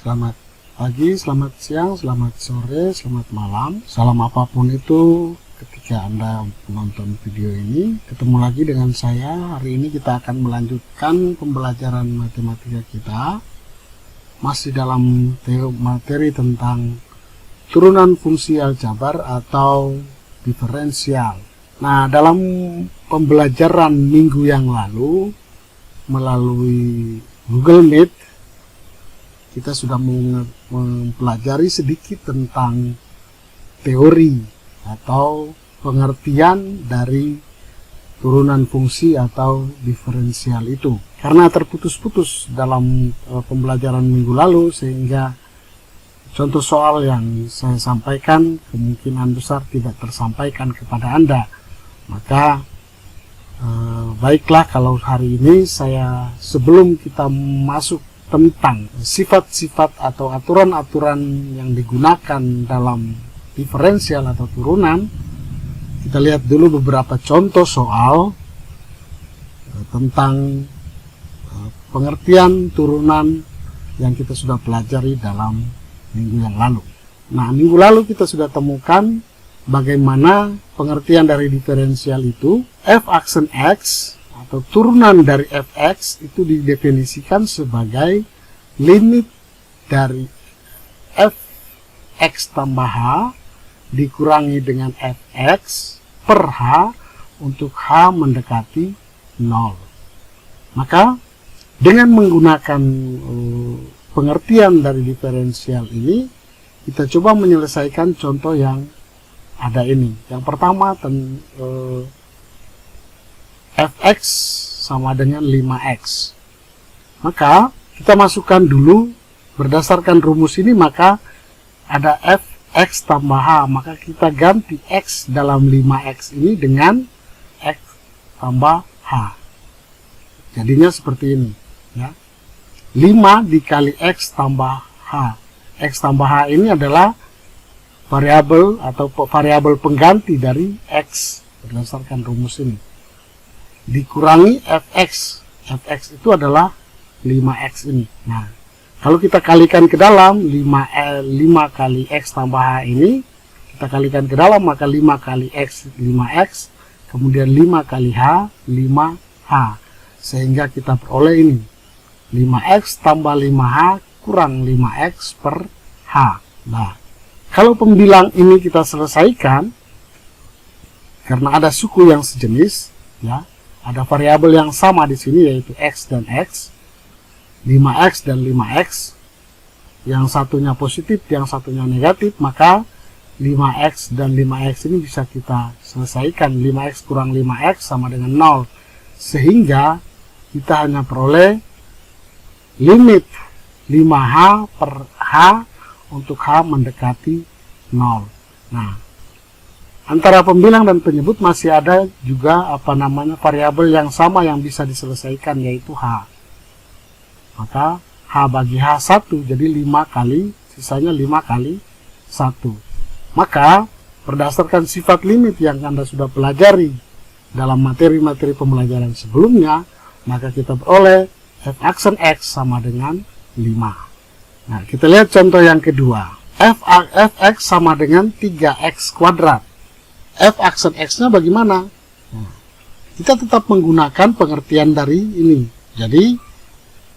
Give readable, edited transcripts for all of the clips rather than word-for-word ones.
Selamat pagi, selamat siang, selamat sore, selamat malam. Salam apapun itu ketika Anda menonton video ini. Ketemu lagi dengan saya. Hari ini kita akan melanjutkan pembelajaran matematika kita. Masih dalam materi tentang turunan fungsi aljabar atau diferensial. Nah, dalam pembelajaran minggu yang lalu melalui Google Meet, kita sudah mempelajari sedikit tentang teori atau pengertian dari turunan fungsi atau diferensial itu. Karena terputus-putus dalam pembelajaran minggu lalu, sehingga contoh soal yang saya sampaikan kemungkinan besar tidak tersampaikan kepada Anda. Maka baiklah kalau hari ini saya, sebelum kita masuk tentang sifat-sifat atau aturan-aturan yang digunakan dalam diferensial atau turunan, kita lihat dulu beberapa contoh soal tentang pengertian turunan yang kita sudah pelajari dalam minggu yang lalu. Nah, minggu lalu kita sudah temukan bagaimana pengertian dari diferensial itu. F aksen X atau turunan dari fx itu didefinisikan sebagai limit dari fx tambah h dikurangi dengan fx per h untuk h mendekati 0. Maka dengan menggunakan pengertian dari diferensial ini, kita coba menyelesaikan contoh yang ada ini. Yang pertama, fx sama dengan 5x. Maka kita masukkan dulu berdasarkan rumus ini, maka ada fx tambah h, maka kita ganti x dalam 5x ini dengan x tambah h. Jadinya seperti ini ya. 5 dikali x tambah h. X tambah h ini adalah variabel atau variabel pengganti dari x berdasarkan rumus ini, dikurangi fx. Fx itu adalah 5x ini. Nah, kalau kita kalikan ke dalam 5 kali x tambah h ini, kita kalikan ke dalam, maka 5 kali x 5x, kemudian 5 kali h 5h, sehingga kita peroleh ini 5x tambah 5h kurang 5x per h. Nah, kalau pembilang ini kita selesaikan, karena ada suku yang sejenis ya, ada variabel yang sama di sini yaitu x dan x, 5x dan 5x, yang satunya positif, yang satunya negatif, maka 5x dan 5x ini bisa kita selesaikan. 5x kurang 5x sama dengan 0, sehingga kita hanya peroleh limit 5h per h untuk h mendekati 0. Nah, antara pembilang dan penyebut masih ada juga variabel yang sama yang bisa diselesaikan, yaitu h. Maka h bagi h 1, jadi 5 kali, sisanya 5 kali 1. Maka berdasarkan sifat limit yang Anda sudah pelajari dalam materi-materi pembelajaran sebelumnya, maka kita peroleh f aksen x sama dengan 5. Nah, kita lihat contoh yang kedua. Fx sama dengan 3x kuadrat. F aksen x-nya bagaimana? Nah, kita tetap menggunakan pengertian dari ini. Jadi,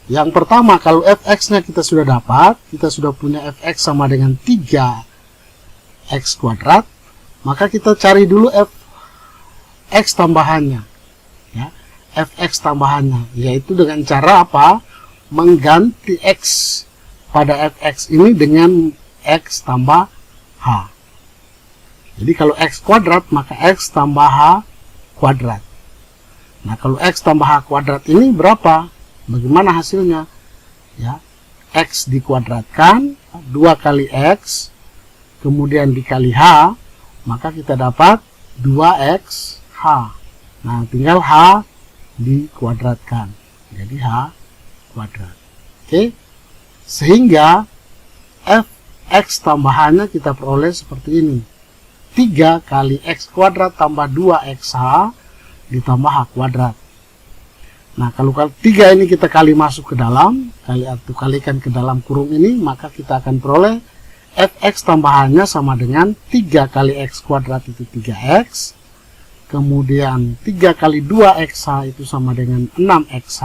yang pertama, kalau fx-nya kita sudah dapat, kita sudah punya fx sama dengan 3x kuadrat, maka kita cari dulu fx tambahannya. Ya, fx tambahannya, yaitu dengan cara apa? Mengganti x pada fx ini dengan x tambah h. Jadi kalau x kuadrat, maka x tambah h kuadrat. Nah, kalau x tambah h kuadrat ini berapa? Bagaimana hasilnya? Ya, x dikuadratkan, 2 kali x, kemudian dikali h, maka kita dapat 2xh. Nah, tinggal h dikuadratkan, jadi h kuadrat. Oke, sehingga fx tambahannya kita peroleh seperti ini. 3 kali x kuadrat tambah 2xh ditambah h kuadrat. Nah, kalau 3 ini kita kali masuk ke dalam, kalikan ke dalam kurung ini, maka kita akan peroleh fx tambahannya sama dengan 3 kali x kuadrat itu 3x. Kemudian 3 kali 2xh itu sama dengan 6xh.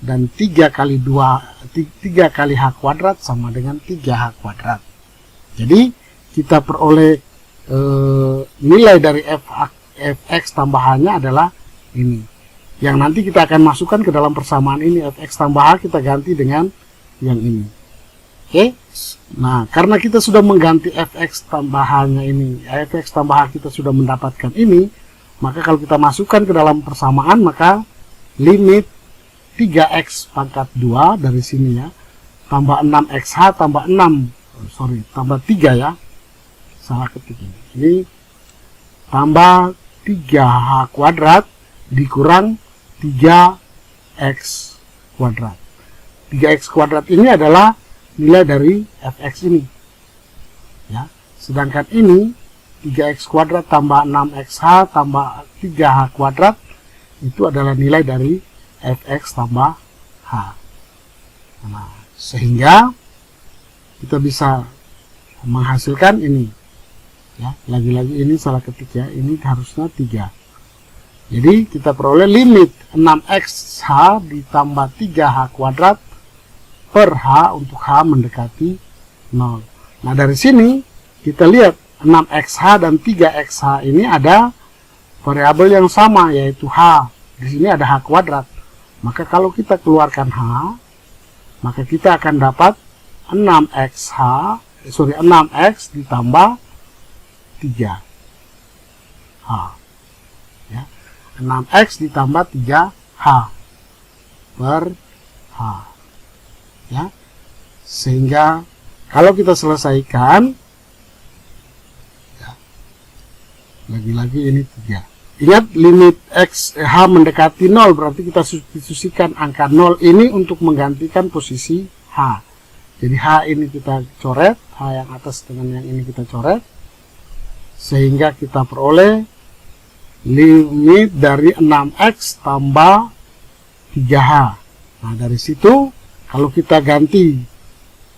Dan 3 kali h kuadrat sama dengan 3h kuadrat. Jadi kita peroleh nilai dari fx tambahannya adalah ini. Yang nanti kita akan masukkan ke dalam persamaan ini, fx tambah h kita ganti dengan yang ini. Oke. Nah, karena kita sudah mengganti fx tambahannya ini, fx tambah h kita sudah mendapatkan ini, maka kalau kita masukkan ke dalam persamaan, maka limit 3x pangkat 2 dari sini ya, tambah 6xh tambah 3 ya, salah ketik ini. Ini tambah 3h kuadrat dikurang 3x kuadrat. 3x kuadrat ini adalah nilai dari fx ini. Ya, sedangkan ini 3x kuadrat tambah 6xh tambah 3h kuadrat itu adalah nilai dari fx tambah h. Nah, sehingga kita bisa menghasilkan ini. Ya, lagi-lagi ini salah ketik ya, ini harusnya 3. Jadi kita peroleh limit 6xh ditambah 3h kuadrat per h untuk h mendekati 0. Nah, dari sini kita lihat 6xh dan 3xh ini ada variabel yang sama, yaitu h. Di sini ada h kuadrat. Maka kalau kita keluarkan h, maka kita akan dapat 6x ditambah 3h. Ya. 6x ditambah 3h per h. Ya. Sehingga kalau kita selesaikan, ya, lagi-lagi ini 3. Ingat, limit h mendekati 0 berarti kita substitusikan angka 0 ini untuk menggantikan posisi h. Jadi h ini kita coret, h yang atas dengan yang ini kita coret, sehingga kita peroleh limit dari 6x tambah 3h. Nah, dari situ kalau kita ganti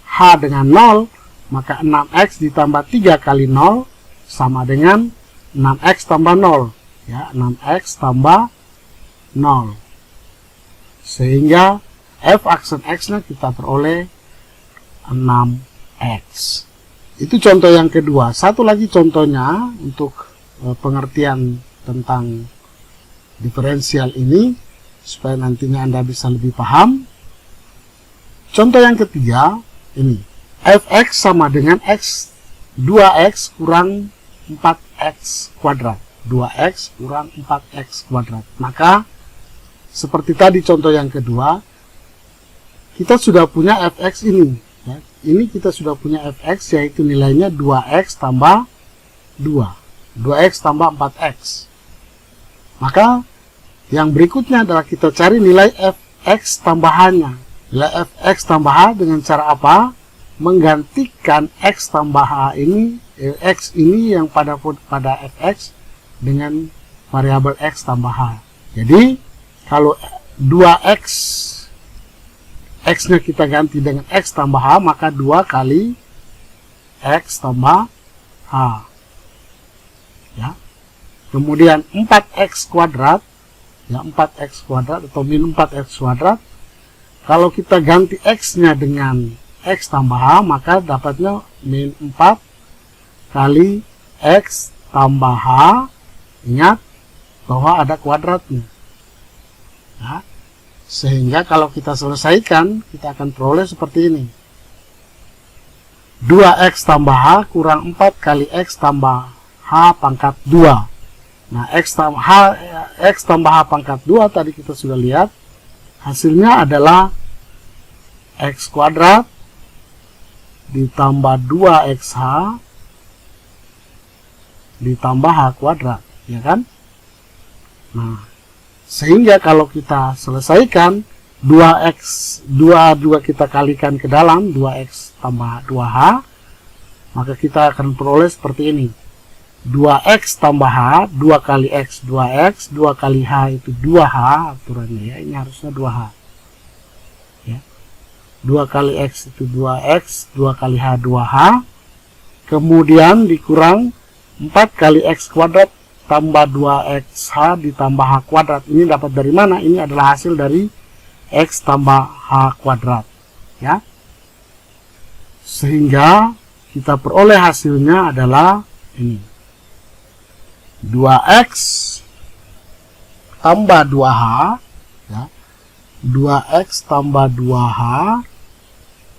h dengan 0, maka 6x ditambah 3 kali 0 sama dengan 6x tambah 0. Ya, 6x tambah 0. Sehingga f aksen x-nya kita peroleh 6x. Itu contoh yang kedua. Satu lagi contohnya untuk pengertian tentang diferensial ini, supaya nantinya Anda bisa lebih paham. Contoh yang ketiga, ini. Fx sama dengan x 2x kurang 4x kuadrat. 2x kurang 4x kuadrat. Maka, seperti tadi contoh yang kedua, kita sudah punya fx ini. Ya. Ini kita sudah punya fx, yaitu nilainya 2x tambah 2. 2x tambah 4x. Maka, yang berikutnya adalah kita cari nilai fx tambahannya. Nilai fx tambah h dengan cara apa? Menggantikan x tambah h ini, x ini yang pada fx dengan variabel x tambah h. Jadi, kalau 2x, x-nya kita ganti dengan x tambah h, maka 2 kali x tambah h. Ya. Kemudian 4x kuadrat, ya 4x kuadrat atau min 4x kuadrat, kalau kita ganti x-nya dengan x tambah h, maka dapatnya min 4 kali x tambah h. Ingat bahwa ada kuadratnya. Ya. Sehingga kalau kita selesaikan, kita akan peroleh seperti ini. 2x tambah h kurang 4 kali x tambah h pangkat 2. Nah, x tambah h pangkat 2 tadi kita sudah lihat. Hasilnya adalah x kuadrat ditambah 2xh ditambah h kuadrat, ya kan? Nah, sehingga kalau kita selesaikan 2 kita kalikan ke dalam 2x tambah 2h, maka kita akan peroleh seperti ini. 2x tambah h, 2 kali x 2x, 2 kali h itu 2h aturannya ya, ini harusnya 2h ya. 2 kali x itu 2x, 2 kali h 2h, kemudian dikurang 4 kali x kuadrat tambah 2xh ditambah h kuadrat. Ini dapat dari mana? Ini adalah hasil dari x tambah h kuadrat ya. Sehingga kita peroleh hasilnya adalah ini, 2x tambah 2h ya, 2x tambah 2h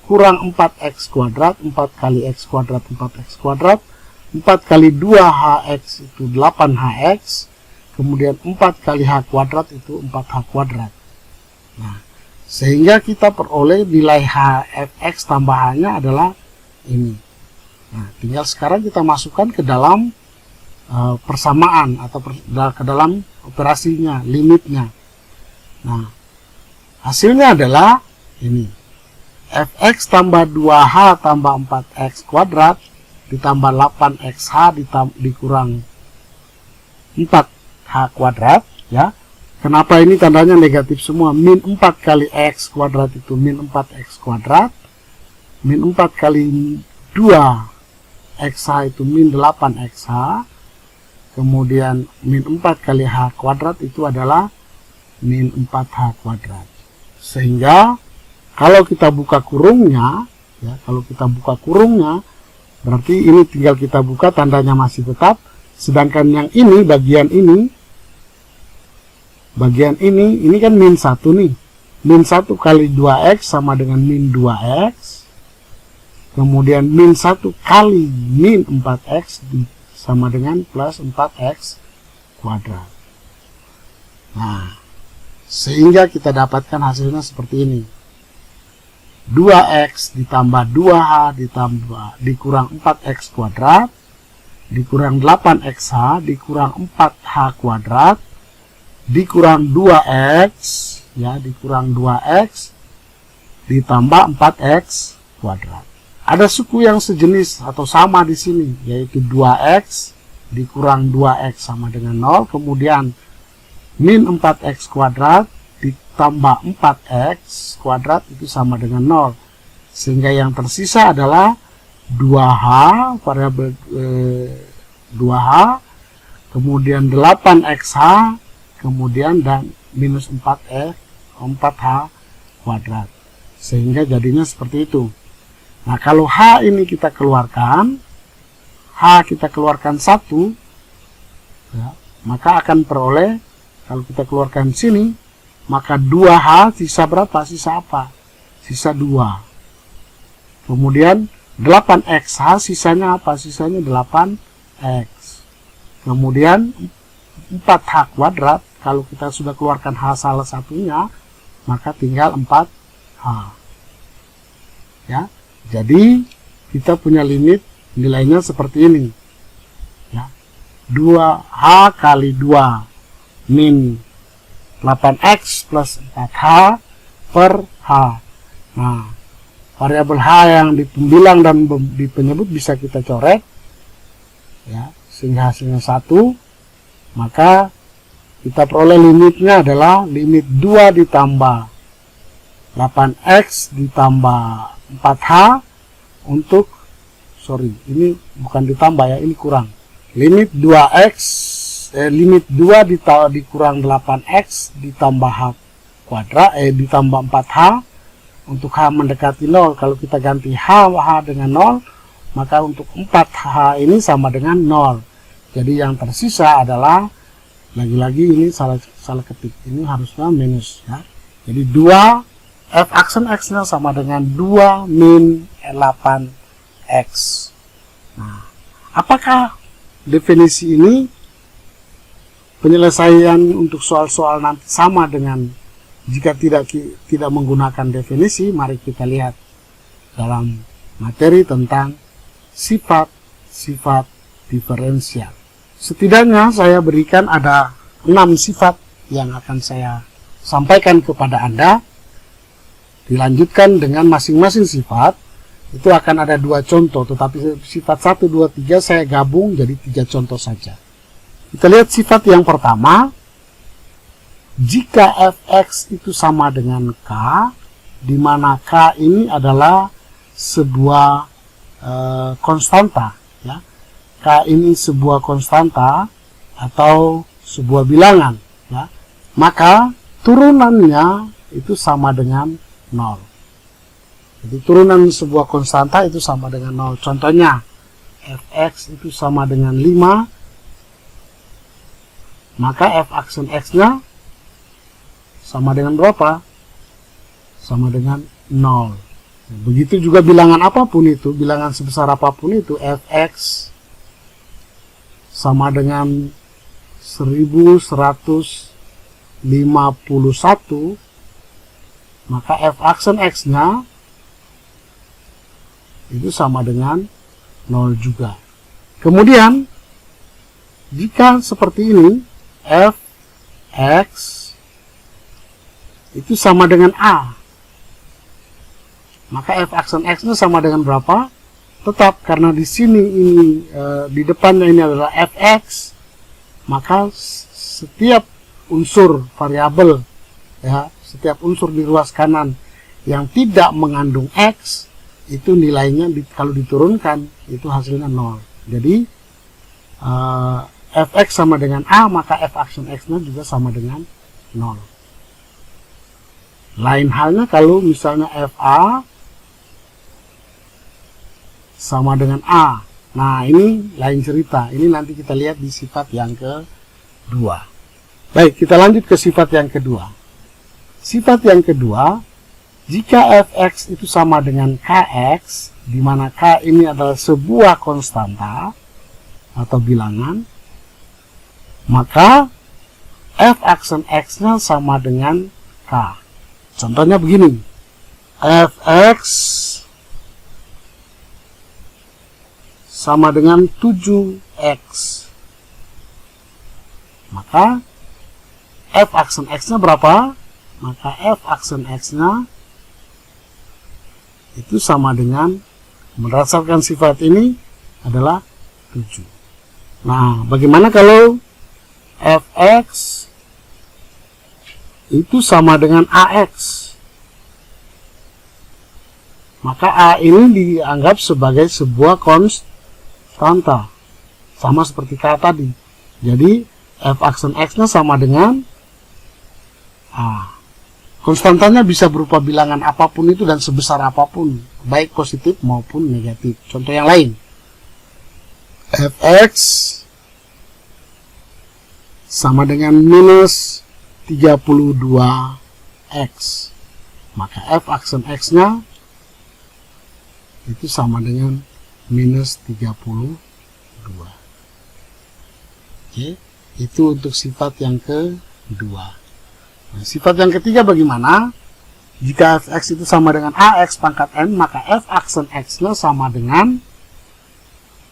kurang 4x kuadrat, 4 kali x kuadrat 4x kuadrat, 4 kali 2hx itu 8hx, kemudian 4 kali h kuadrat itu 4h kuadrat. Nah, sehingga kita peroleh nilai h fx tambahannya adalah ini. Nah, tinggal sekarang kita masukkan ke dalam persamaan atau ke dalam operasinya, limitnya. Nah, hasilnya adalah ini, fx tambah 2h tambah 4x kuadrat ditambah 8xh dikurang 4h kuadrat ya. Kenapa ini tandanya negatif semua? Min 4 kali x kuadrat itu min 4x kuadrat, min 4 kali 2xh itu min 8xh, kemudian min 4 kali h kuadrat itu adalah min 4h kuadrat. Sehingga kalau kita buka kurungnya ya, kalau kita buka kurungnya berarti ini tinggal kita buka, tandanya masih tetap, sedangkan yang ini bagian ini kan min 1 nih, min 1 kali 2x sama dengan min 2x, kemudian min 1 kali min 4x sama dengan plus 4x kuadrat. Nah, sehingga kita dapatkan hasilnya seperti ini, 2x ditambah 2h dikurang 4x kuadrat dikurang 8xh dikurang 4h kuadrat dikurang 2x ya, dikurang 2x ditambah 4x kuadrat. Ada suku yang sejenis atau sama di sini, yaitu 2x dikurang 2x sama dengan 0, kemudian min 4x kuadrat ditambah 4x kuadrat itu sama dengan 0. Sehingga yang tersisa adalah 2h, variabel 2h, kemudian 8xh, kemudian dan minus 4h kuadrat. Sehingga jadinya seperti itu. Nah, kalau h ini kita keluarkan, 1 ya, maka akan peroleh, kalau kita keluarkan sini, maka 2h sisa berapa? Sisa apa? Sisa 2. Kemudian 8xh sisanya apa? Sisanya 8x. Kemudian 4h kuadrat, kalau kita sudah keluarkan h salah satunya, maka tinggal 4h. Ya, jadi kita punya limit nilainya seperti ini. Ya, 2h kali 2 min 8x plus 4h per h. Nah, variabel h yang di pembilang dan di penyebut bisa kita coret ya, sehingga hasilnya 1. Maka kita peroleh limitnya adalah limit 2 ditambah 8x ditambah 4h untuk, ini bukan ditambah ya, ini kurang. Limit 2x limit 2 dikurang 8x ditambah h kuadrat ditambah 4h untuk h mendekati 0. Kalau kita ganti h dengan 0, maka untuk 4h ini sama dengan 0. Jadi yang tersisa adalah, lagi-lagi ini salah ketik, ini harusnya minus ya. Jadi 2 f aksen x nya sama dengan 2 min 8x. Nah, apakah definisi ini penyelesaian untuk soal-soal nanti sama dengan jika tidak menggunakan definisi? Mari kita lihat dalam materi tentang sifat-sifat diferensial. Setidaknya saya berikan ada 6 sifat yang akan saya sampaikan kepada Anda. Dilanjutkan dengan masing-masing sifat. itu akan ada 2 contoh, tetapi sifat 1, 2, 3 saya gabung jadi 3 contoh saja. Kita lihat sifat yang pertama, jika fx itu sama dengan k, di mana k ini adalah sebuah konstanta, ya. K ini sebuah konstanta atau sebuah bilangan, ya. Maka turunannya itu sama dengan 0. Jadi turunan sebuah konstanta itu sama dengan 0. Contohnya, fx itu sama dengan 5, maka f aksen x-nya sama dengan berapa? Sama dengan 0. Begitu juga bilangan apapun itu, bilangan sebesar apapun itu, fx sama dengan 1151, maka f aksen x-nya itu sama dengan 0 juga. Kemudian, jika seperti ini, fx itu sama dengan a, maka f aksen x-nya sama dengan berapa? Tetap, karena di sini ini di depannya ini adalah fx, maka setiap unsur variabel, ya, setiap unsur di ruas kanan yang tidak mengandung x itu nilainya kalau diturunkan itu hasilnya 0. Jadi fx sama dengan a, maka f aksen x-nya juga sama dengan 0. Lain halnya kalau misalnya fa sama dengan a. Nah, ini lain cerita. Ini nanti kita lihat di sifat yang kedua. Baik, kita lanjut ke sifat yang kedua. Sifat yang kedua, jika fx itu sama dengan kx, di mana k ini adalah sebuah konstanta atau bilangan, maka f aksen x-nya sama dengan k. Contohnya begini, fx sama dengan 7x, maka f aksen x-nya berapa? Maka f aksen x-nya itu sama dengan, berdasarkan sifat ini adalah 7. Nah, bagaimana kalau fx itu sama dengan ax? Maka a ini dianggap sebagai sebuah konstanta, sama seperti k tadi. Jadi f aksen x-nya sama dengan a. Konstantanya bisa berupa bilangan apapun itu dan sebesar apapun, baik positif maupun negatif. Contoh yang lain, fx sama dengan minus 32x, maka f aksen x-nya itu sama dengan minus 32. Oke, itu untuk sifat yang kedua. Nah, sifat yang ketiga bagaimana? Jika fx itu sama dengan ax pangkat n, maka f aksen x-nya sama dengan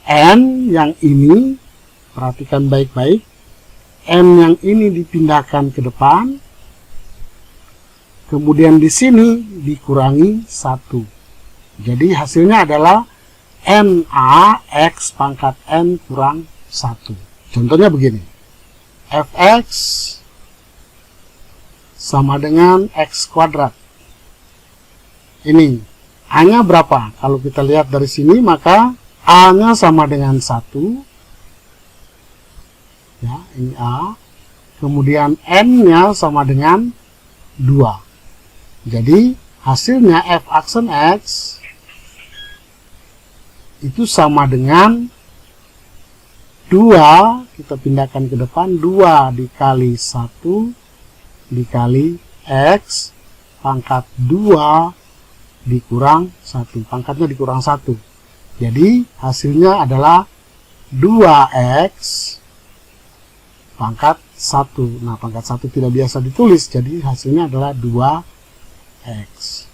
n yang ini, perhatikan baik-baik, n yang ini dipindahkan ke depan, kemudian di sini dikurangi 1. Jadi hasilnya adalah na x pangkat n kurang 1. Contohnya begini, fx sama dengan x kuadrat. Ini a-nya berapa? Kalau kita lihat dari sini, maka a-nya sama dengan 1. Ya, ini a. Kemudian n-nya sama dengan 2. Jadi hasilnya f aksen x itu sama dengan 2, kita pindahkan ke depan, 2 dikali 1 dikali x pangkat 2 dikurang 1, pangkatnya dikurang 1. Jadi hasilnya adalah 2x pangkat 1. Nah, pangkat 1 tidak biasa ditulis, jadi hasilnya adalah 2x.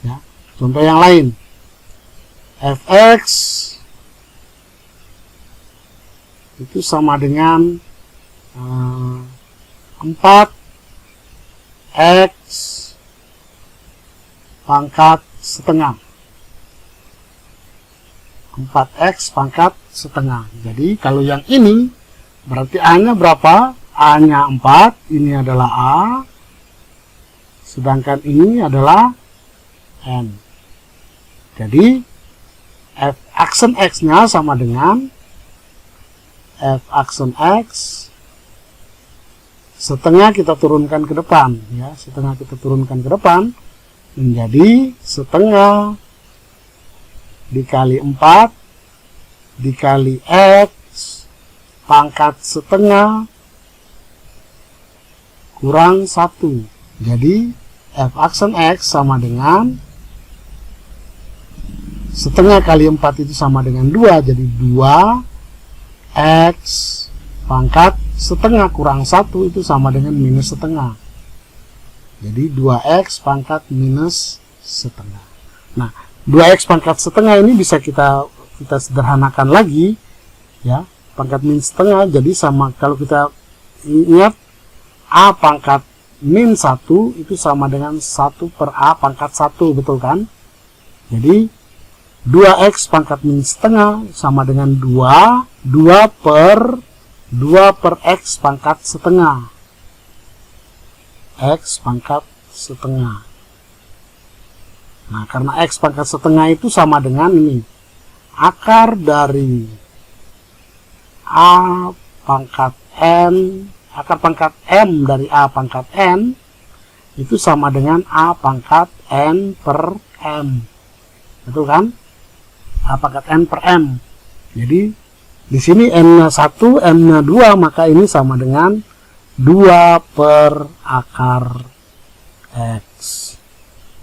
Ya, contoh yang lain, fx itu sama dengan 4x pangkat setengah. 4x pangkat setengah. Jadi kalau yang ini berarti A-nya berapa? A-nya 4, ini adalah A, sedangkan ini adalah N. Jadi f aksen X-nya sama dengan f aksen X setengah kita turunkan ke depan, ya, setengah kita turunkan ke depan menjadi setengah dikali 4 dikali X pangkat setengah kurang 1. Jadi f aksen X sama dengan setengah kali 4 itu sama dengan 2. Jadi 2x pangkat setengah kurang 1 itu sama dengan minus setengah. Jadi 2x pangkat minus setengah. Nah, 2x pangkat setengah ini bisa kita sederhanakan lagi, ya, pangkat min setengah. Jadi sama, kalau kita ingat A pangkat min 1 itu sama dengan 1 per A pangkat 1, betul kan? Jadi 2x pangkat min setengah sama dengan 2 per x pangkat setengah. X pangkat setengah. Nah, karena x pangkat setengah itu sama dengan ini. Akar dari A pangkat N, akar pangkat M dari A pangkat N itu sama dengan A pangkat N per M. Betul kan? A pangkat N per M. Jadi di sini N-nya 1, M-nya 2, maka ini sama dengan 2 per akar X.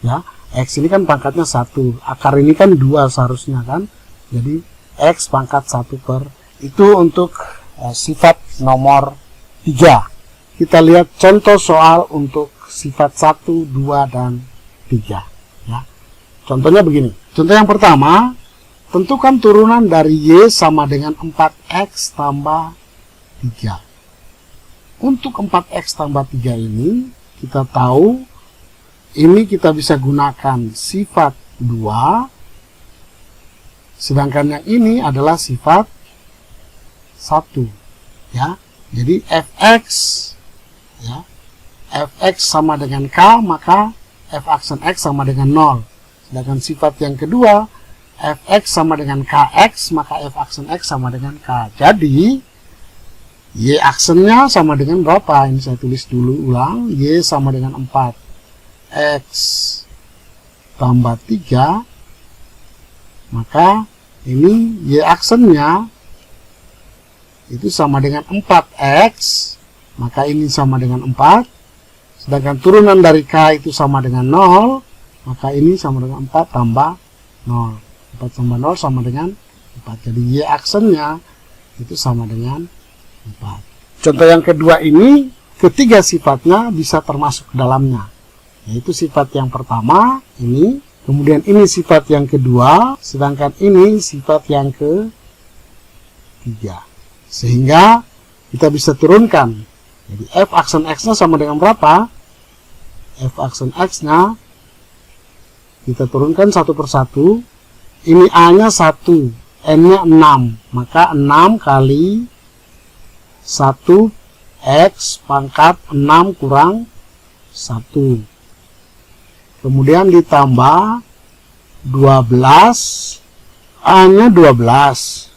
Ya, X ini kan pangkatnya 1, akar ini kan 2 seharusnya kan. Jadi X pangkat 1 per, itu untuk sifat nomor 3. Kita lihat contoh soal untuk sifat 1, 2, dan 3. Ya. Contohnya begini. Contoh yang pertama, tentukan turunan dari Y sama dengan 4X tambah 3. Untuk 4X tambah 3 ini, kita tahu ini kita bisa gunakan sifat 2, sedangkan yang ini adalah sifat 1. Ya. Jadi fx, ya, fx sama dengan k, maka f aksen x sama dengan 0. Sedangkan sifat yang kedua, fx sama dengan kx, maka f aksen x sama dengan k. Jadi y aksennya sama dengan berapa? Ini saya tulis dulu ulang. Y sama dengan 4. X tambah 3. Maka ini y aksennya itu sama dengan 4x. Maka ini sama dengan 4. Sedangkan turunan dari k itu sama dengan 0. Maka ini sama dengan 4 tambah 0. 4 tambah 0 sama dengan 4. Jadi y aksennya itu sama dengan 4. Contoh yang kedua ini, ketiga sifatnya bisa termasuk ke dalamnya. Yaitu sifat yang pertama, ini. Kemudian ini sifat yang kedua, sedangkan ini sifat yang ketiga. Sehingga kita bisa turunkan. Jadi f aksen x-nya sama dengan berapa? F aksen x-nya kita turunkan satu persatu. Ini a-nya 1, n-nya 6. Maka 6 kali 1x pangkat 6 kurang 1. Kemudian ditambah 12, A-nya 12,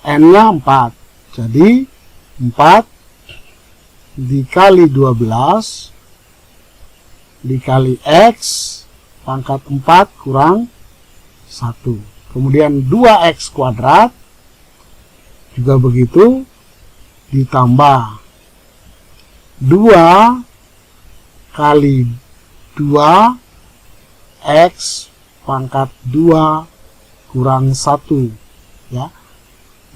N-nya 4. Jadi 4 dikali 12 dikali X pangkat 4 kurang 1. Kemudian 2X kuadrat juga begitu, ditambah 2 kali 2x pangkat 2 kurang 1, ya.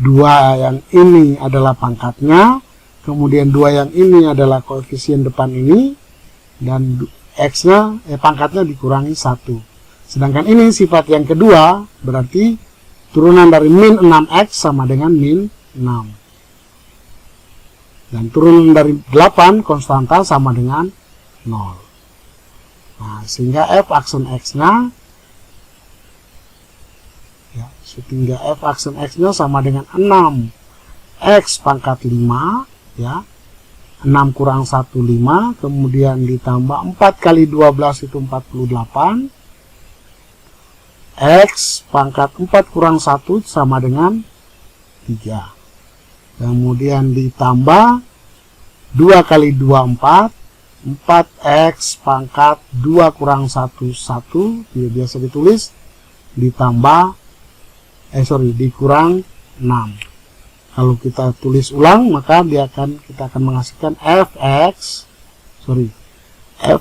2 yang ini adalah pangkatnya, kemudian 2 yang ini adalah koefisien depan ini, dan x-nya pangkatnya dikurangi 1. Sedangkan ini sifat yang kedua, berarti turunan dari min 6x sama dengan min 6. Dan turunan dari 8 konstanta sama dengan 0. Nah, sehingga f aksen x-nya, ya, sehingga f aksen x-nya sama dengan 6x pangkat 5, ya. 6 kurang 1, 5, kemudian ditambah 4 kali 12 itu 48, x pangkat 4 kurang 1 sama dengan 3, kemudian ditambah 2 kali 2, 4x pangkat 2 kurang 1, 1, tidak biasa ditulis, ditambah, dikurang 6. Kalau kita tulis ulang, maka kita akan menghasilkan f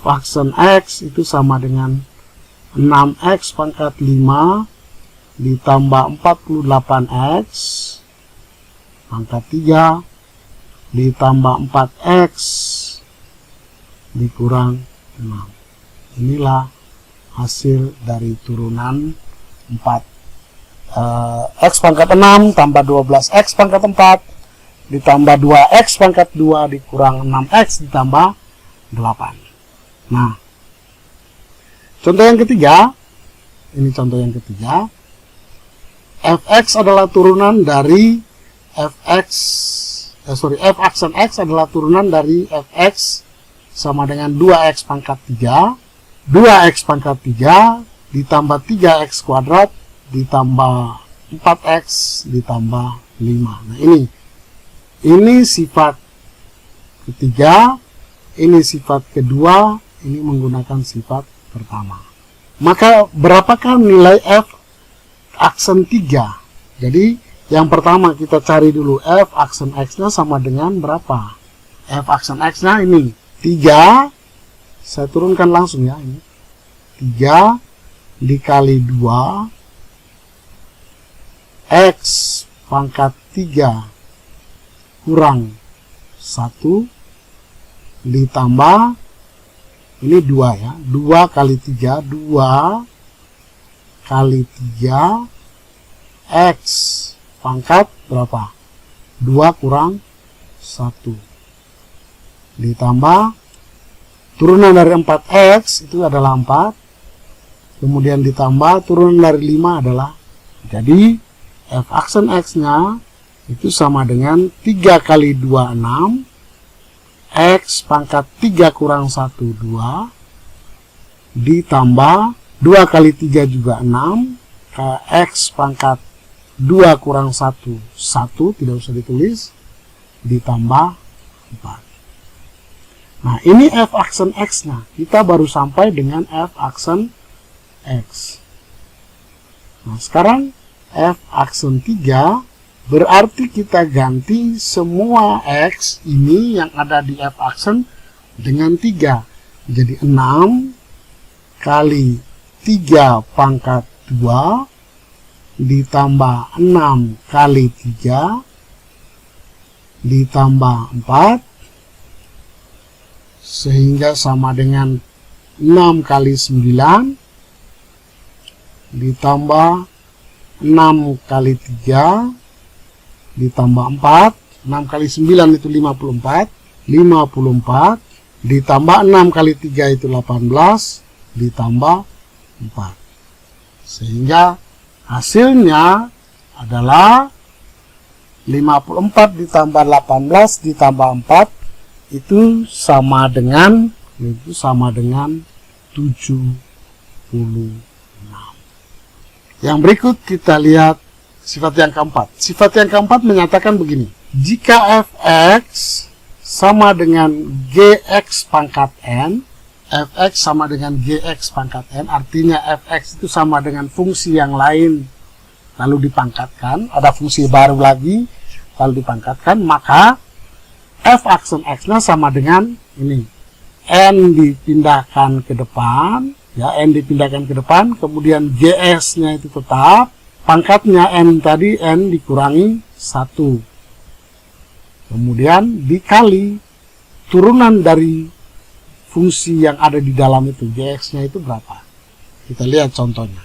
aksen x itu sama dengan 6x pangkat 5 ditambah 48x pangkat 3 ditambah 4x dikurang 6. Inilah hasil dari turunan 4. X pangkat 6 tambah 12x pangkat 4 ditambah 2x pangkat 2 dikurang 6x ditambah 8. Nah, contoh yang ketiga, ini contoh yang ketiga, fx adalah turunan dari f aksen x adalah turunan dari fx sama dengan 2x pangkat 3, 2x pangkat 3 ditambah 3x kuadrat ditambah 4x ditambah 5. Nah, ini sifat ketiga, ini sifat kedua, ini menggunakan sifat pertama. Maka berapakah nilai f aksen 3? Jadi yang pertama kita cari dulu f aksen x-nya sama dengan berapa? F aksen x-nya ini 3, saya turunkan langsung ya, ini 3 dikali 2 x pangkat 3 kurang 1 ditambah, ini 2 ya, 2 kali 3, 2 kali 3 x pangkat berapa? 2 kurang 1 ditambah turunan dari 4x itu adalah 4, kemudian ditambah turunan dari 5 adalah, jadi f aksen x-nya itu sama dengan 3 kali 2, 6, x pangkat 3 kurang 1, 2, ditambah 2 kali 3 juga 6, x pangkat 2 kurang 1, 1, tidak usah ditulis, ditambah 4. Nah, ini f aksen x-nya. Kita baru sampai dengan f aksen x. Nah, sekarang f aksen 3 berarti kita ganti semua x ini yang ada di f aksen dengan 3. Jadi 6 kali 3 pangkat 2 ditambah 6 kali 3 ditambah 4 sehingga sama dengan 6 kali 9 ditambah 6 kali 3 ditambah 4, 6 kali 9 itu 54, 54 ditambah 6 kali 3 itu 18 ditambah 4, sehingga hasilnya adalah 54 ditambah 18 ditambah 4 itu sama dengan 76. Yang berikut kita lihat sifat yang keempat. Sifat yang keempat menyatakan begini. Jika fx sama dengan gx pangkat n, fx sama dengan gx pangkat n, artinya fx itu sama dengan fungsi yang lain lalu dipangkatkan, ada fungsi baru lagi lalu dipangkatkan, maka f aksen x-nya sama dengan ini. N dipindahkan ke depan, ya, n dipindahkan ke depan, kemudian gs-nya itu tetap, pangkatnya n tadi, n dikurangi 1, kemudian dikali turunan dari fungsi yang ada di dalam itu, gx-nya itu berapa. Kita lihat contohnya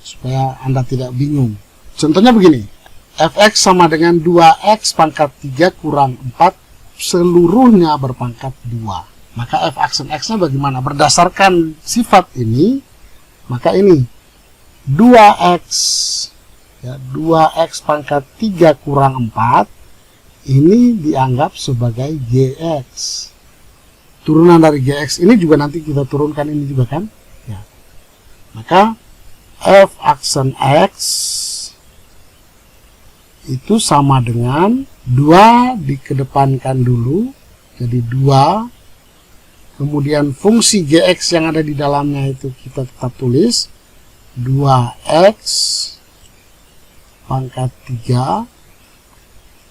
supaya Anda tidak bingung. Contohnya begini, fx sama dengan 2x pangkat 3 kurang 4 seluruhnya berpangkat 2. Maka f aksen x-nya bagaimana? Berdasarkan sifat ini, maka ini 2x ya, 2x pangkat 3 kurang 4 ini dianggap sebagai gx. Turunan dari gx ini juga nanti kita turunkan ini juga kan, ya. Maka f aksen x itu sama dengan 2 dikedepankan dulu, jadi 2. Kemudian fungsi gx yang ada di dalamnya itu kita tetap tulis 2x pangkat 3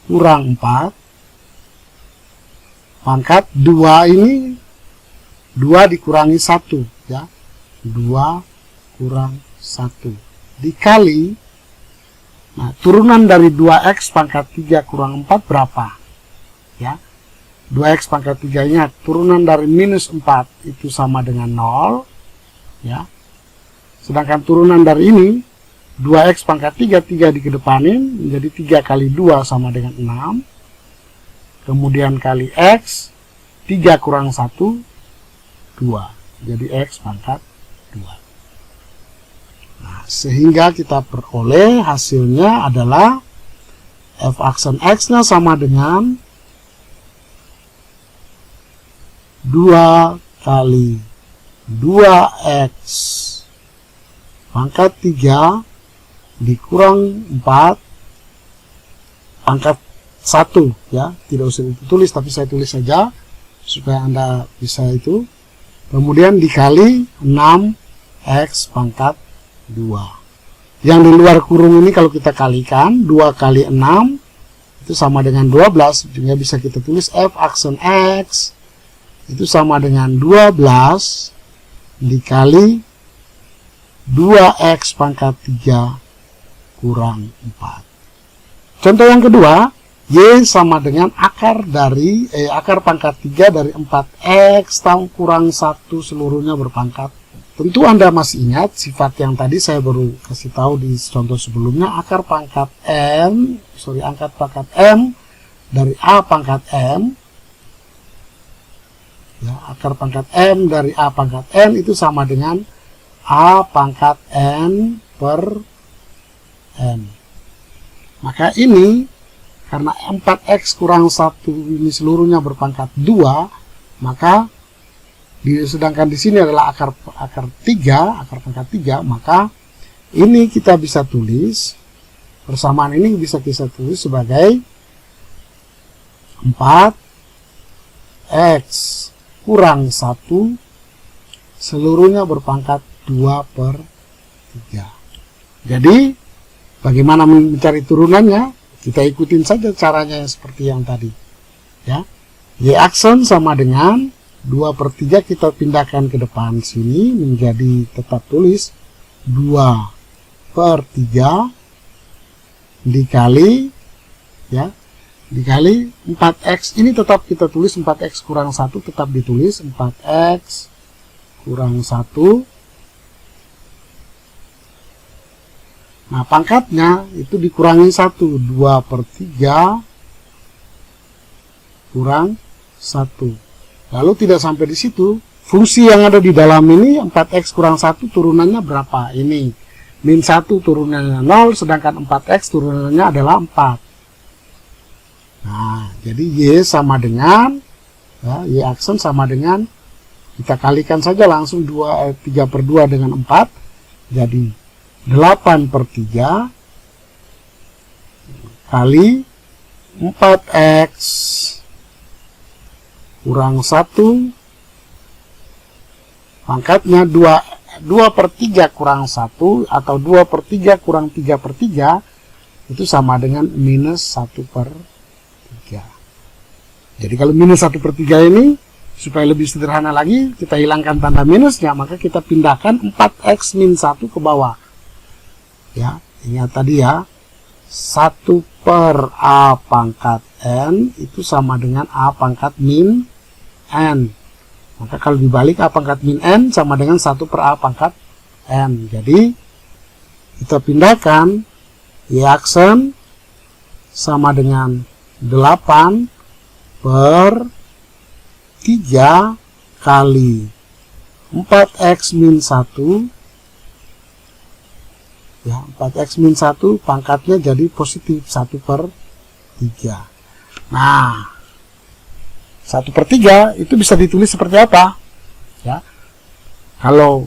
kurang 4 pangkat 2 ini 2 dikurangi 1, ya, 2 kurang 1 dikali, nah turunan dari 2x pangkat 3 kurang 4 berapa, ya, 2x pangkat 3 nya turunan dari minus 4 itu sama dengan 0, ya. Sedangkan turunan dari ini 2x pangkat 3, 3 dikedepanin menjadi 3 kali 2 sama dengan 6. Kemudian kali x, 3 kurang 1, 2. Jadi x pangkat 2. Nah, sehingga kita peroleh hasilnya adalah f aksen x-nya sama dengan 2 kali 2x pangkat 3 dikurang 4 pangkat 1, ya, tidak usah ditulis tapi saya tulis saja supaya Anda bisa itu. Kemudian dikali 6x pangkat 2. Yang di luar kurung ini kalau kita kalikan 2 kali 6 itu sama dengan 12, sehingga bisa kita tulis f aksen x itu sama dengan 12 dikali 2x pangkat 3 kurang 4. Contoh yang kedua, y sama dengan akar pangkat 3 dari 4x kurang 1 seluruhnya berpangkat. Tentu Anda masih ingat sifat yang tadi saya baru kasih tahu di contoh sebelumnya, akar pangkat m dari a pangkat m, ya, akar pangkat m dari a pangkat n itu sama dengan a pangkat n per n. Maka ini karena 4x kurang 1 ini seluruhnya berpangkat 2, maka sedangkan di sini adalah akar pangkat 3, maka ini kita bisa tulis, persamaan ini bisa kita tulis sebagai 4x kurang 1 seluruhnya berpangkat 2 per 3. Jadi bagaimana mencari turunannya? Kita ikutin saja caranya seperti yang tadi, ya. Y aksen sama dengan 2 per 3 kita pindahkan ke depan sini menjadi tetap tulis 2 per 3 dikali, ya, dikali 4x ini tetap kita tulis 4x kurang 1 tetap ditulis 4x kurang 1. Nah, pangkatnya itu dikurangi 1, 2 per 3 kurang 1. Lalu tidak sampai di situ, fungsi yang ada di dalam ini 4x kurang 1 turunannya berapa? Ini min 1 turunannya 0, sedangkan 4x turunannya adalah 4. Nah, jadi y sama dengan, ya, y aksen sama dengan, kita kalikan saja langsung 3 per 2 dengan 4, jadi 8 per 3 kali 4x kurang 1 pangkatnya 2 per 3 kurang 1 atau 2 per 3 kurang 3 per 3 itu sama dengan minus 1 per 3. Jadi kalau minus 1 per 3 ini supaya lebih sederhana lagi kita hilangkan tanda minusnya, maka kita pindahkan 4x min 1 ke bawah. Ya, ingat tadi ya, 1 per a pangkat n itu sama dengan a pangkat min n. Maka kalau dibalik a pangkat min n sama dengan 1 per a pangkat n. Jadi kita pindahkan y aksen sama dengan 8 per 3 kali 4x min 1, Ya, 4x min 1 pangkatnya jadi positif 1/3. Nah, 1/3 itu bisa ditulis seperti apa? Ya, kalau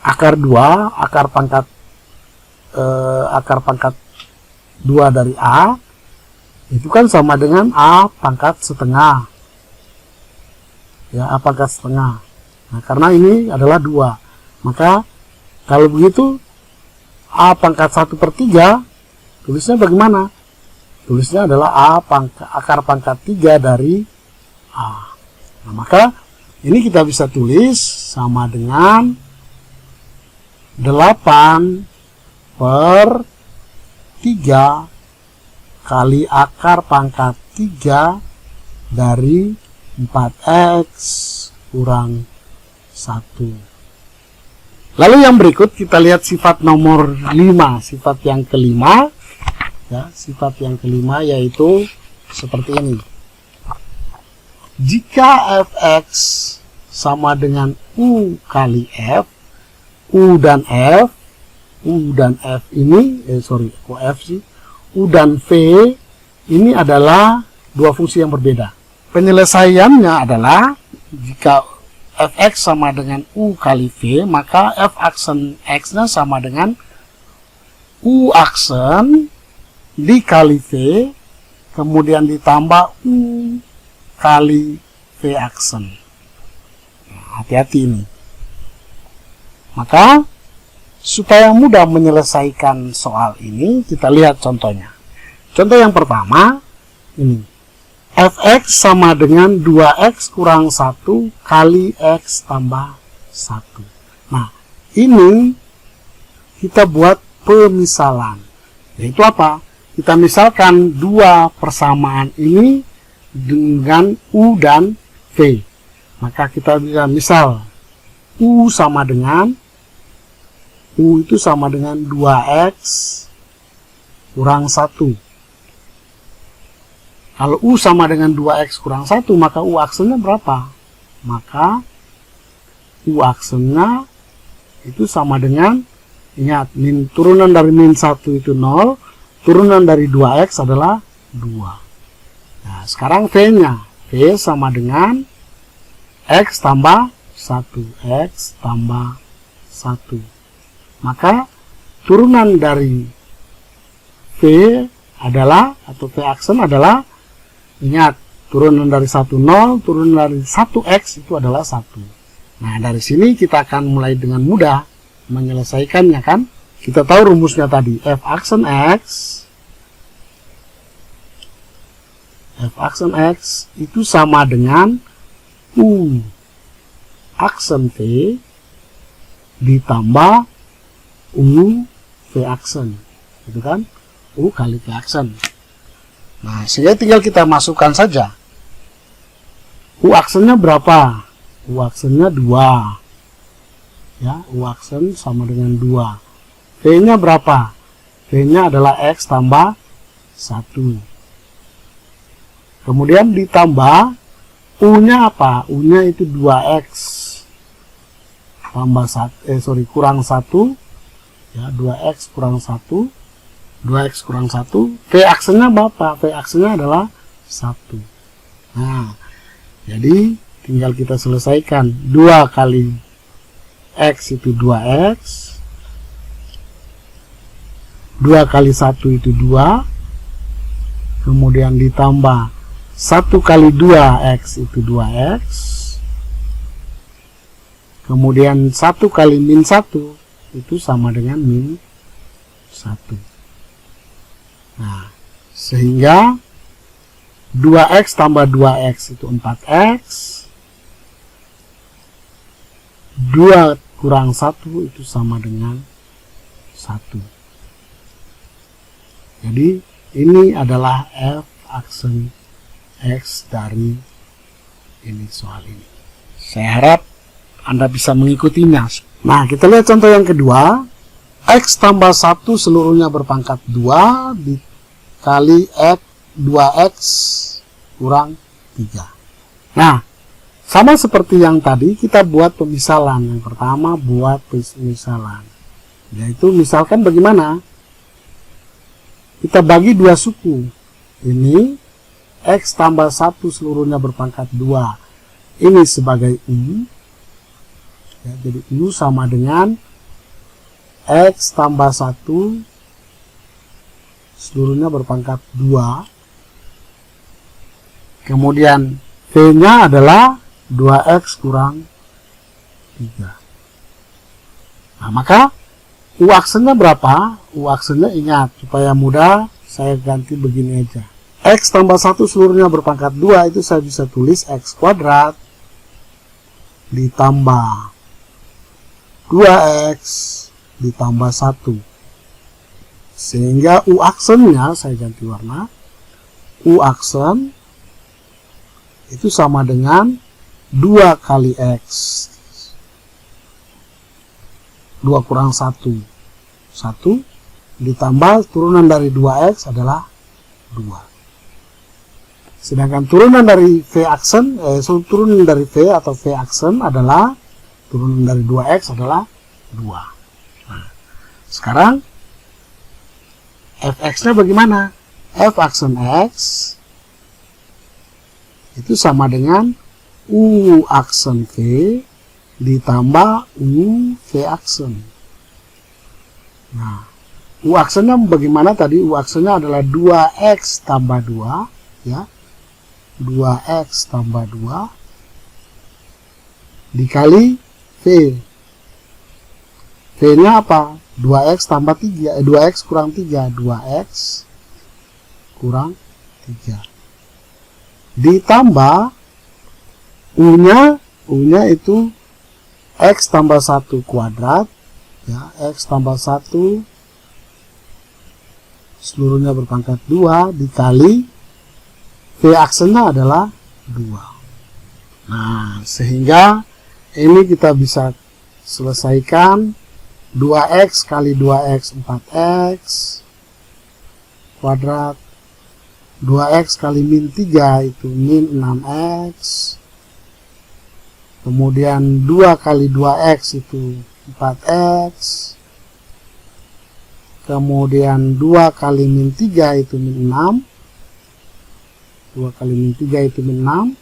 akar 2, akar pangkat 2 dari A, itu kan sama dengan A pangkat setengah. Ya, A pangkat setengah. Nah, karena ini adalah 2, maka kalau begitu, A pangkat 1/3, tulisnya bagaimana? Tulisnya adalah akar pangkat 3 dari A. Nah, maka ini kita bisa tulis sama dengan 8/3 kali akar pangkat 3 dari 4x kurang 1. Lalu yang berikut kita lihat sifat nomor 5, sifat yang kelima. Ya, sifat yang kelima yaitu seperti ini. Jika fx sama dengan u kali f, u dan f ini, u dan v ini adalah dua fungsi yang berbeda. Penyelesaiannya adalah jika fx sama dengan u kali v, maka f aksen x-nya sama dengan u aksen dikali v, kemudian ditambah u kali v aksen. Nah, hati-hati ini. Maka, supaya mudah menyelesaikan soal ini, kita lihat contohnya. Contoh yang pertama, ini. Fx sama dengan 2x kurang 1 kali x tambah 1. Nah, ini kita buat pemisalan. Yaitu apa? Kita misalkan dua persamaan ini dengan u dan v. Maka kita bisa misal u sama dengan, u itu sama dengan 2x kurang 1. Kalau U sama dengan 2x kurang 1, maka U aksennya berapa? Maka U aksennya itu sama dengan, ingat, turunan dari min 1 itu 0, turunan dari 2x adalah 2. Nah, sekarang V-nya. V sama dengan X tambah 1. X tambah 1. Maka turunan dari V adalah, atau V aksen adalah, ingat, turunan dari 1, 0, turunan dari 1x itu adalah 1. Nah, dari sini kita akan mulai dengan mudah menyelesaikannya, kan? Kita tahu rumusnya tadi, f aksen x itu sama dengan u aksen v ditambah u v aksen. Itu kan? U kali v aksen. Nah, sehingga tinggal kita masukkan saja. U aksennya berapa? U aksennya 2. Ya, U aksen sama dengan 2. V-nya berapa? V-nya adalah X tambah 1. Kemudian ditambah U-nya apa? U-nya itu 2X tambah kurang 1. Ya, 2X kurang 1. 2x kurang 1, V aksennya berapa? V aksennya adalah 1. Nah, jadi tinggal kita selesaikan. 2 kali X itu 2X, 2 kali 1 itu 2, kemudian ditambah 1 kali 2X itu 2X, kemudian 1 kali min 1 itu sama dengan min 1. Nah, sehingga 2x tambah 2x itu 4x, 2 kurang 1 itu sama dengan 1. Jadi, ini adalah f aksen x dari ini soal ini. Saya harap Anda bisa mengikutinya. Nah, kita lihat contoh yang kedua. X tambah 1 seluruhnya berpangkat 2 dikali X 2X kurang 3. Nah, sama seperti yang tadi, kita buat pemisalan. Yang pertama buat pemisalan. Yaitu misalkan bagaimana? Kita bagi dua suku. Ini X tambah 1 seluruhnya berpangkat 2. Ini sebagai U. Ya, jadi U sama dengan X tambah 1 seluruhnya berpangkat 2. Kemudian V-nya adalah 2X kurang 3. Nah, maka U aksennya berapa? U aksennya ingat, supaya mudah saya ganti begini aja. X tambah 1 seluruhnya berpangkat 2 itu saya bisa tulis X kuadrat ditambah 2X ditambah 1. Sehingga U aksennya saya ganti warna. U aksen itu sama dengan 2 kali X. 2 kurang 1. 1 ditambah turunan dari 2X adalah 2. Sedangkan turunan dari V aksen, turunan dari V atau V aksen adalah, turunan dari 2X adalah 2. Nah, sekarang Fx-nya bagaimana? F aksen X itu sama dengan U aksen V ditambah U V aksen. Nah, U aksennya bagaimana tadi? U aksennya adalah 2X tambah 2, ya. 2X tambah 2 dikali V. V-nya apa? 2X tambah 3, 2X kurang 3, 2X kurang 3. Ditambah U-nya itu X tambah 1 kuadrat, ya, X tambah 1 seluruhnya berpangkat 2 dikali V aksennya adalah 2. Nah, sehingga ini kita bisa selesaikan 2X kali 2X 4X kuadrat, 2X kali min 3 itu min 6X, kemudian 2 kali 2X itu 4X, kemudian 2 kali min 3 itu min 6, 2 kali min 3 itu min 6,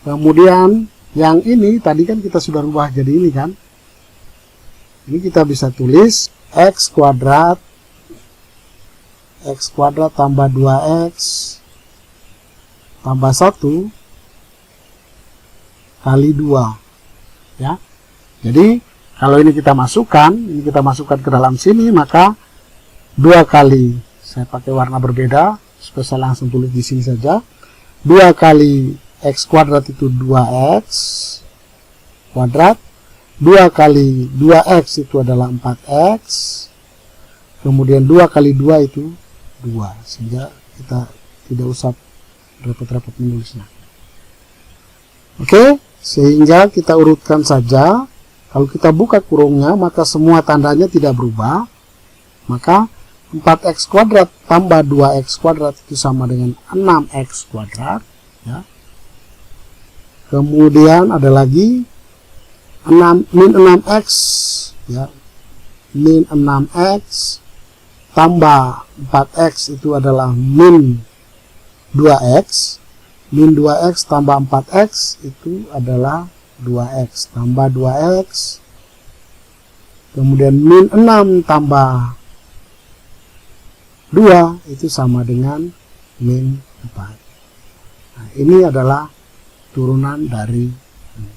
kemudian yang ini tadi kan kita sudah rubah jadi ini kan, ini kita bisa tulis X kuadrat tambah 2X tambah 1 kali 2, ya. Jadi kalau ini kita masukkan ke dalam sini, maka 2 kali, saya pakai warna berbeda supaya saya langsung tulis di sini saja. 2 kali X kuadrat itu 2X kuadrat, 2 kali 2X itu adalah 4X, kemudian 2 kali 2 itu 2, sehingga kita tidak usah repot-repot menulisnya. Oke, sehingga kita urutkan saja. Kalau kita buka kurungnya, maka semua tandanya tidak berubah. Maka 4X kuadrat tambah 2X kuadrat itu sama dengan 6X kuadrat, ya. Kemudian ada lagi min 6X, ya. Min 6X tambah 4X itu adalah min 2X. Min 2X tambah 4X itu adalah 2X tambah 2X. Kemudian min 6 tambah 2 itu sama dengan min 4. Nah, ini adalah turunan dari ini.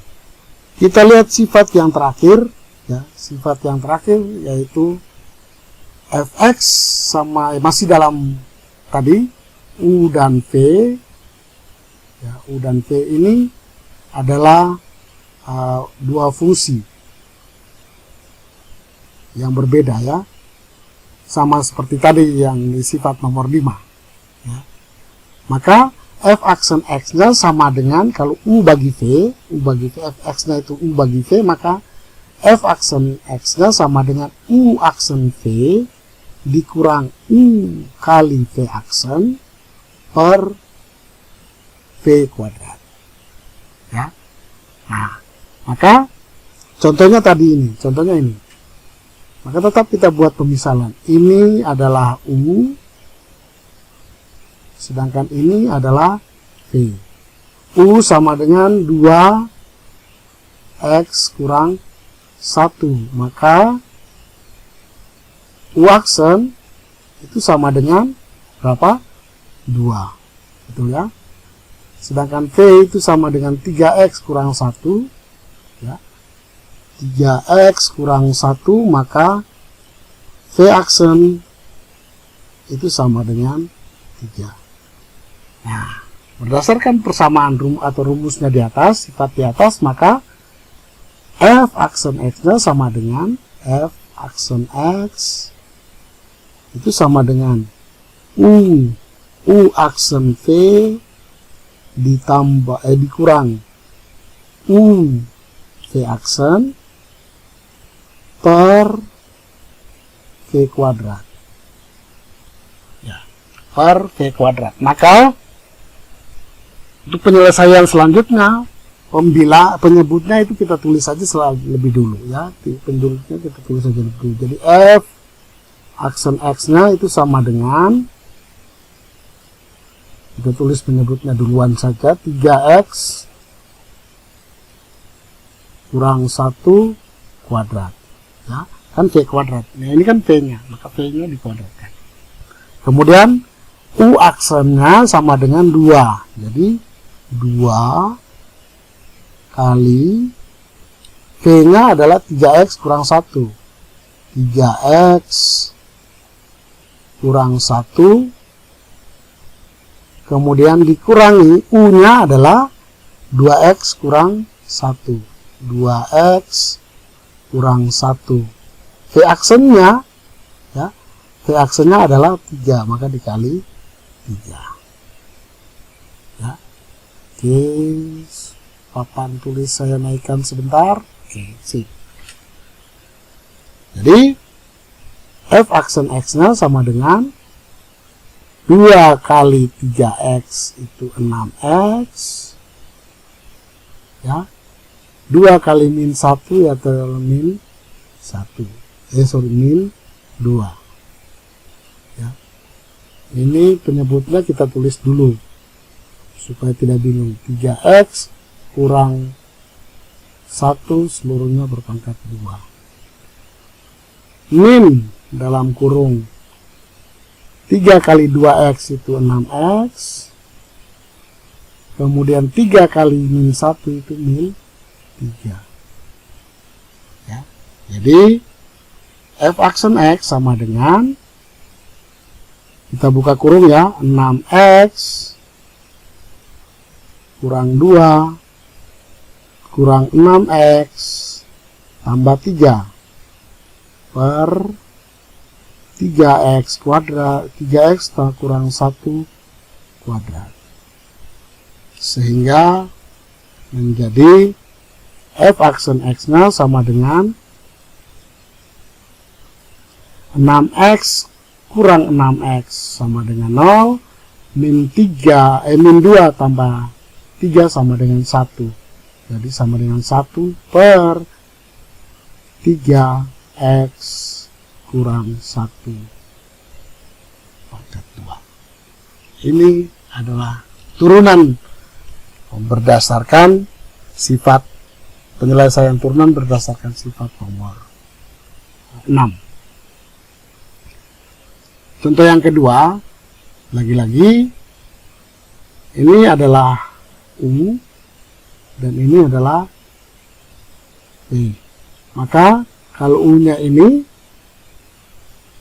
Kita lihat sifat yang terakhir, ya. Sifat yang terakhir yaitu Fx sama, masih dalam tadi U dan V, ya. U dan V ini adalah dua fungsi yang berbeda, ya, sama seperti tadi yang di sifat nomor 5, ya. Maka F aksen X-nya sama dengan, kalau U bagi V, Fx-nya itu U bagi V, maka F aksen X-nya sama dengan U aksen V dikurang U kali V aksen per V kuadrat, ya. Nah, maka contohnya tadi ini, contohnya ini. Maka tetap kita buat pemisalan. Ini adalah U, sedangkan ini adalah V. U sama dengan 2X kurang 1. Maka U aksen itu sama dengan berapa? 2. Betul ya? Sedangkan V itu sama dengan 3X kurang 1. Ya. 3X kurang 1, maka V aksen itu sama dengan 3. Nah, berdasarkan persamaan atau rumusnya di atas, sifat di atas, maka F aksen X-nya sama dengan F aksen X itu sama dengan U aksen V dikurang U V aksen per V kuadrat. Ya, per V kuadrat. Maka untuk penyelesaian selanjutnya, penyebutnya itu kita tulis saja lebih dulu ya. Penjuluknya kita tulis saja lebih dulu. Jadi F aksen X-nya itu sama dengan, kita tulis penyebutnya duluan saja, 3X kurang 1 kuadrat. Ya, kan V kuadrat. Nah, ini kan V-nya, maka V-nya dikuadratkan. Kemudian U aksennya sama dengan 2. Jadi 2 kali V-nya adalah 3X kurang 1. 3X kurang 1. Kemudian dikurangi U-nya adalah 2X kurang 1. 2X kurang 1. V aksennya ya, V aksennya adalah 3, maka dikali 3. Ya. Oke, papan tulis saya naikkan sebentar. Oke, sip. Jadi F aksen X-nya sama dengan 2 kali 3X itu 6X. Ya. 2 kali min 1 ya min 1. Min 2. Ya. Ini penyebutnya kita tulis dulu supaya tidak bingung. 3X kurang 1 seluruhnya berpangkat 2. Min dalam kurung 3 kali 2X itu 6X. Kemudian 3 kali min 1 itu min 3. Ya. Jadi F aksen X sama dengan, kita buka kurung ya, 6X kurang 2 kurang 6X tambah 3 per 3X kuadrat, 3X kurang 1 kuadrat, sehingga menjadi F aksen X-nya sama dengan 6X kurang 6X sama dengan 0, min 2 tambah 3 sama dengan 1. Jadi sama dengan 1 per 3X kurang 1 kuadrat 2. Ini adalah turunan berdasarkan sifat, penyelesaian turunan berdasarkan sifat nomor 6. Contoh yang kedua, lagi-lagi ini adalah U dan ini adalah V. Maka kalau U-nya ini,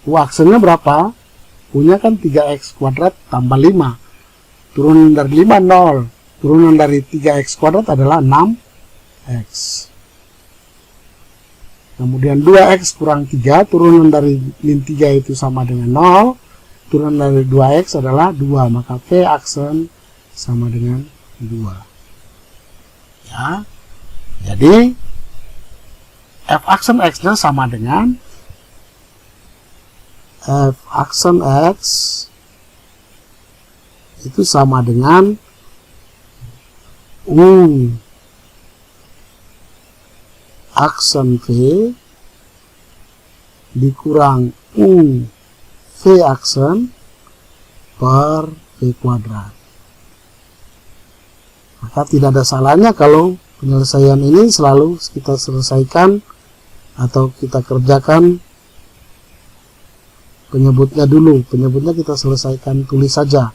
U aksennya berapa? U-nya kan 3X kuadrat tambah 5. Turunan dari 5, 0. Turunan dari 3X kuadrat adalah 6X. Kemudian 2X kurang 3, turunan dari min 3 itu sama dengan 0. Turunan dari 2X adalah 2, maka V aksen sama dengan 2. Ya. Jadi F aksen X-nya sama dengan F aksen X itu sama dengan U aksen V dikurang U V aksen per V kuadrat. Maka tidak ada salahnya kalau penyelesaian ini selalu kita selesaikan atau kita kerjakan penyebutnya dulu. Penyebutnya kita selesaikan, tulis saja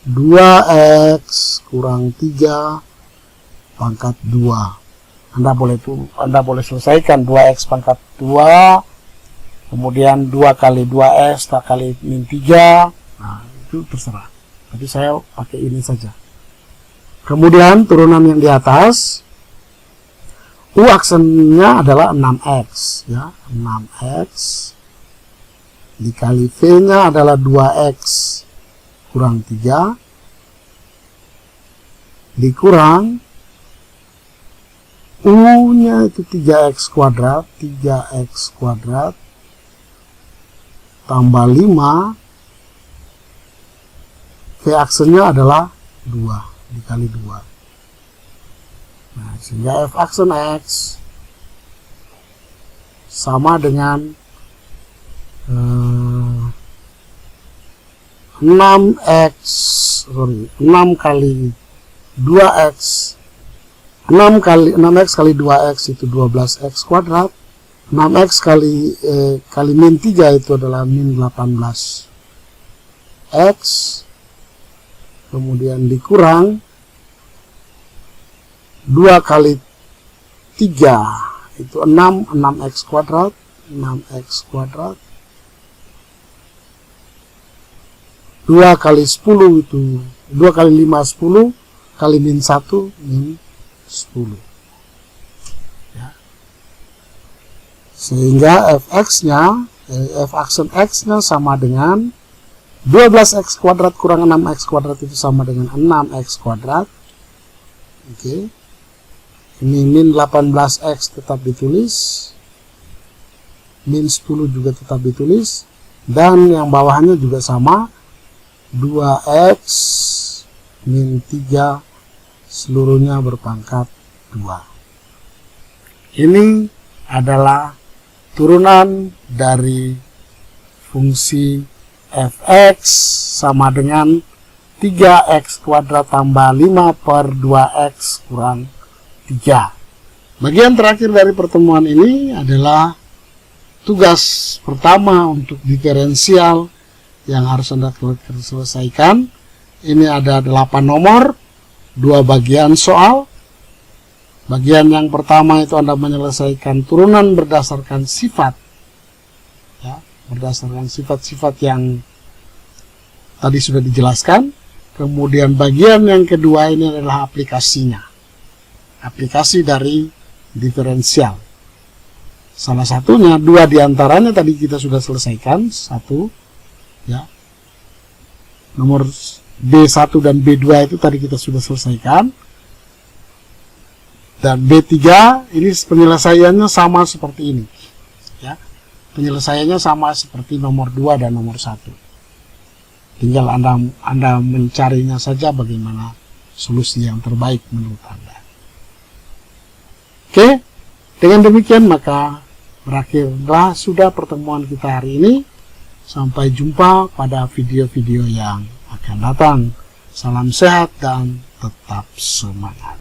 2x kurang 3 pangkat 2. Anda boleh selesaikan 2x pangkat 2, kemudian 2 kali 2x kali min 3. Nah, itu terserah. Tapi saya pakai ini saja. Kemudian turunan yang di atas, U aksennya adalah 6x, ya, 6x dikali V-nya adalah 2x kurang 3 dikurang U-nya itu 3x kuadrat tambah 5, V aksennya adalah 2 dikali 2. Nah, sehingga F aksen X sama dengan 6 kali 2x 6x kali 2x itu 12x kuadrat. 6x kali min 3 itu adalah min 18x. Kemudian dikurang 2 kali 3 itu 6x kuadrat. 6x kuadrat. 2 kali 10 itu 2 kali 5 10 kali min 1 min 10, ya. Sehingga Fx-nya, F aksen X-nya sama dengan 12x kuadrat kurang 6x kuadrat itu sama dengan 6x kuadrat. Oke. Ini min 18x tetap ditulis, min 10 juga tetap ditulis, dan yang bawahnya juga sama, 2x min 3 seluruhnya berpangkat 2. Ini adalah turunan dari fungsi Fx sama dengan 3x kuadrat tambah 5 per 2x kurang 3. Bagian terakhir dari pertemuan ini adalah tugas pertama untuk diferensial yang harus Anda selesaikan. Ini ada 8 nomor, 2 bagian soal. Bagian yang pertama itu Anda menyelesaikan turunan berdasarkan sifat, ya, berdasarkan sifat-sifat yang tadi sudah dijelaskan. Kemudian bagian yang kedua ini adalah aplikasinya, aplikasi dari diferensial. Salah satunya, 2 diantaranya tadi kita sudah selesaikan. 1, ya, nomor B1 dan B2 itu tadi kita sudah selesaikan. Dan B3 ini penyelesaiannya sama seperti ini, ya. Penyelesaiannya sama seperti nomor 2 dan nomor 1. Tinggal Anda mencarinya saja bagaimana solusi yang terbaik menurut Anda. Oke, dengan demikian maka berakhirlah sudah pertemuan kita hari ini. Sampai jumpa pada video-video yang akan datang. Salam sehat dan tetap semangat.